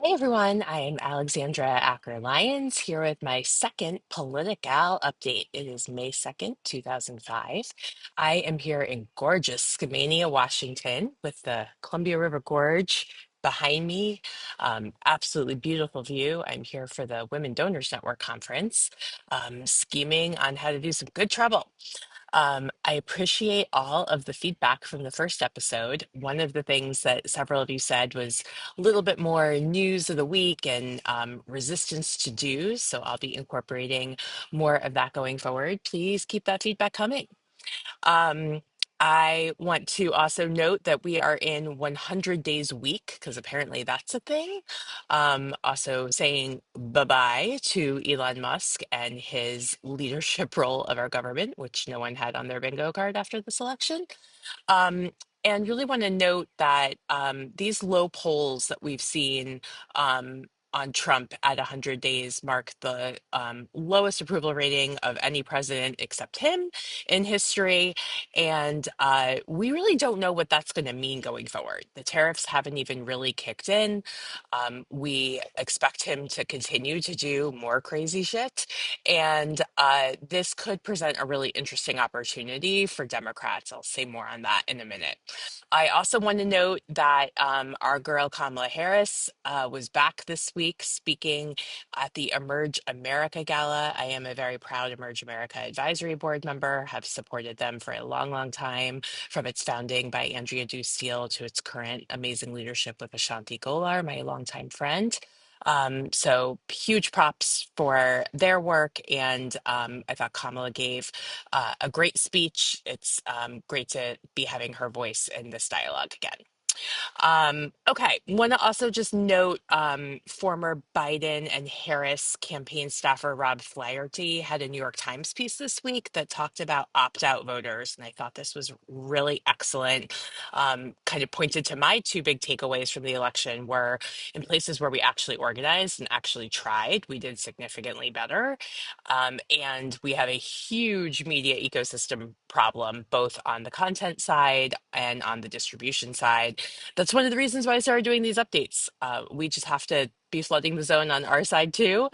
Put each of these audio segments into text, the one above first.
Hi everyone, I am Alexandra Acker-Lyons here with my second PoliticAL update. It is May 2nd, 2005. I am here in gorgeous Skamania, Washington, with the Columbia River Gorge behind me. Absolutely beautiful view. I'm here for the Women Donors Network conference, scheming on how to do some good travel. I appreciate all of the feedback from the first episode. One of the things that several of you said was a little bit more news of the week and resistance to dues. So I'll be incorporating more of that going forward. Please keep that feedback coming. Um, I want to also note that we are in 100 days week because apparently that's a thing. Also saying bye-bye to Elon Musk and his leadership role of our government, which no one had on their bingo card after this election. Um, and really want to note that these low polls that we've seen on Trump at 100 days mark the lowest approval rating of any president except him in history. And we really don't know what that's going to mean going forward. The tariffs haven't even really kicked in. We expect him to continue to do more crazy shit. And this could present a really interesting opportunity for Democrats. I'll say more on that in a minute. I also want to note that our girl Kamala Harris was back this week speaking at the Emerge America Gala. I am a very proud Emerge America Advisory Board member, have supported them for a long, long time, from its founding by Andrea Steele to its current amazing leadership with Ashanti Golar, my longtime friend. So huge props for their work. And I thought Kamala gave a great speech. It's great to be having her voice in this dialogue again. Okay, want to also just note former Biden and Harris campaign staffer Rob Flaherty had a New York Times piece this week that talked about opt-out voters, and I thought this was really excellent. Kind of pointed to my two big takeaways from the election were in places where we actually organized and actually tried, we did significantly better. And we have a huge media ecosystem problem, both on the content side and on the distribution side. That's one of the reasons why I started doing these updates. We just have to be flooding the zone on our side too.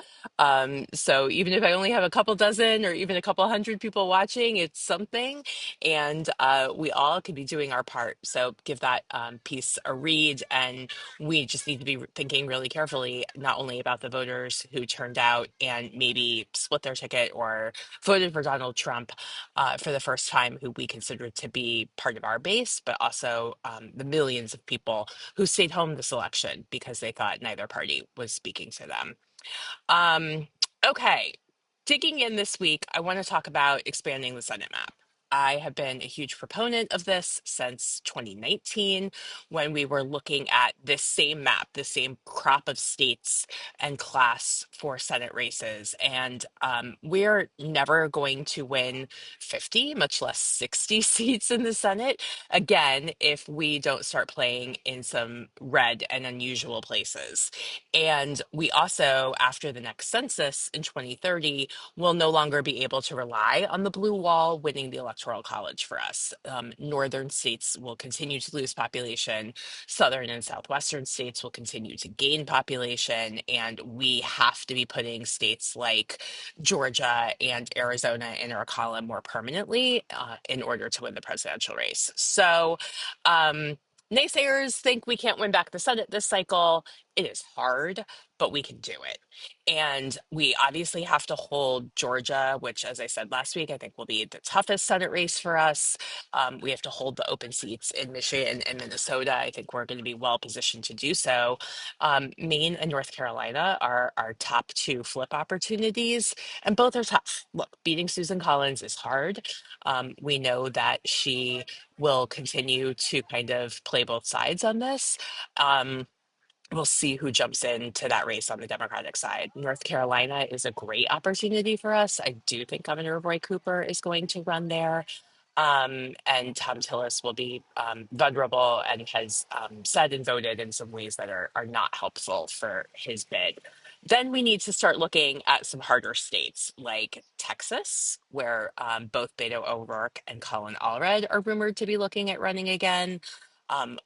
So even if I only have a couple dozen or even a couple hundred people watching, it's something. And we all could be doing our part. So give that piece a read. And we just need to be thinking really carefully, not only about the voters who turned out and maybe split their ticket or voted for Donald Trump for the first time, who we consider to be part of our base, but also the millions of people who stayed home this election because they thought neither party was speaking to them. Okay, digging in this week, I want to talk about expanding the Senate map. I have been a huge proponent of this since 2019 when we were looking at this same map, the same crop of states and class for Senate races. And we're never going to win 50, much less 60 seats in the Senate, again, if we don't start playing in some red and unusual places. And we also, after the next census in 2030, will no longer be able to rely on the blue wall winning the electoral college for us. Northern states will continue to lose population. Southern and southwestern states will continue to gain population. And we have to be putting states like Georgia and Arizona in our column more permanently in order to win the presidential race. So, naysayers think we can't win back the Senate this cycle. It is hard, but we can do it. And we obviously have to hold Georgia, which, as I said last week, I think will be the toughest Senate race for us. We have to hold the open seats in Michigan and Minnesota. I think we're going to be well positioned to do so. Maine and North Carolina are our top two flip opportunities, and both are tough. Look, beating Susan Collins is hard. We know that she will continue to kind of play both sides on this. We'll see who jumps into that race on the Democratic side. North Carolina is a great opportunity for us. I do think Governor Roy Cooper is going to run there. And Tom Tillis will be vulnerable and has said and voted in some ways that are not helpful for his bid. Then we need to start looking at some harder states like Texas, where both Beto O'Rourke and Colin Allred are rumored to be looking at running again.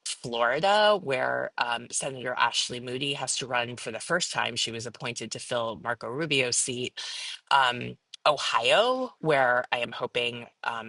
Florida, where Senator Ashley Moody has to run for the first time. She was appointed to fill Marco Rubio's seat. Um, Ohio, where I am hoping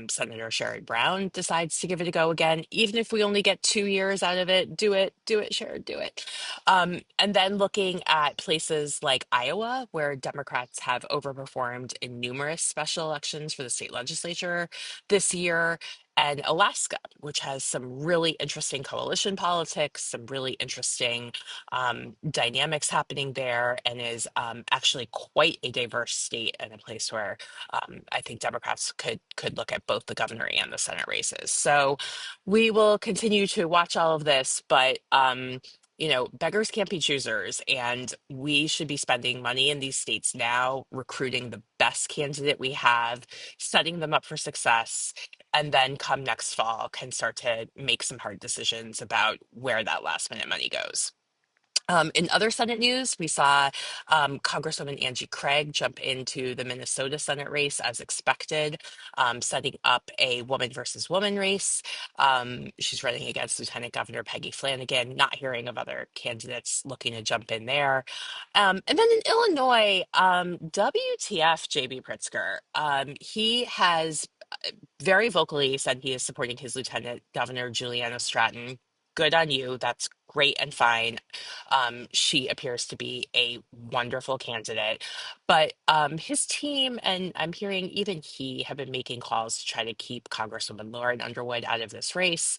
Senator Sherrod Brown decides to give it a go again, even if we only get 2 years out of it. Do it, Sherrod, do it. And then looking at places like Iowa, where Democrats have overperformed in numerous special elections for the state legislature this year, and Alaska, which has some really interesting coalition politics, some really interesting dynamics happening there, and is actually quite a diverse state and a place where I think Democrats could look at both the governor and the Senate races. So we will continue to watch all of this, but beggars can't be choosers, and we should be spending money in these states now, recruiting the best candidate we have, setting them up for success, and then come next fall can start to make some hard decisions about where that last minute money goes. In other Senate news, we saw Congresswoman Angie Craig jump into the Minnesota Senate race as expected, setting up a woman versus woman race. She's running against Lieutenant Governor Peggy Flanagan, not hearing of other candidates looking to jump in there. And then in Illinois, WTF JB Pritzker. He has very vocally said he is supporting his Lieutenant Governor Juliana Stratton. Good on you. That's great and fine. She appears to be a wonderful candidate. But his team, and I'm hearing even he, have been making calls to try to keep Congresswoman Lauren Underwood out of this race.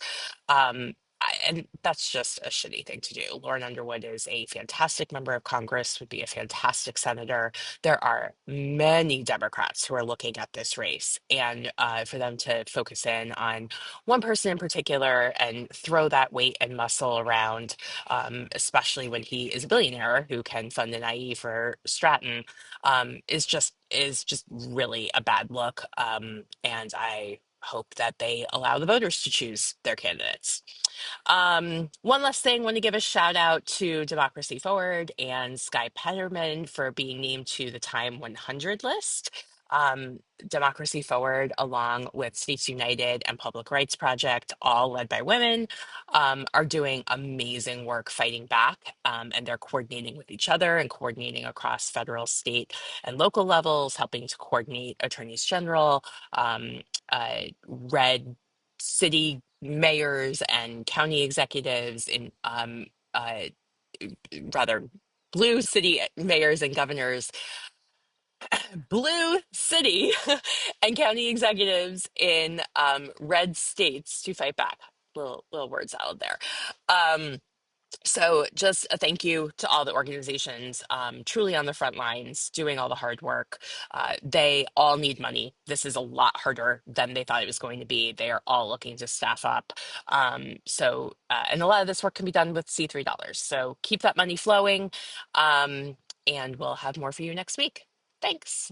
And that's just a shitty thing to do. Lauren Underwood is a fantastic member of Congress, would be a fantastic senator. There are many Democrats who are looking at this race, and for them to focus in on one person in particular and throw that weight and muscle around, especially when he is a billionaire who can fund an IE for Stratton, is just really a bad look. And I hope that they allow the voters to choose their candidates. One last thing, want to give a shout out to Democracy Forward and Sky Petterman for being named to the Time 100 list. Democracy Forward, along with States United and Public Rights Project, all led by women, are doing amazing work fighting back, and they're coordinating with each other and coordinating across federal, state, and local levels, helping to coordinate attorneys general, red city mayors and county executives in rather blue city mayors and governors, blue city and county executives in red states to fight back. Little word salad there. So just a thank you to all the organizations truly on the front lines doing all the hard work. They all need money. This is a lot harder than they thought it was going to be. They are all looking to staff up. And a lot of this work can be done with C3 dollars. So keep that money flowing, and we'll have more for you next week. Thanks.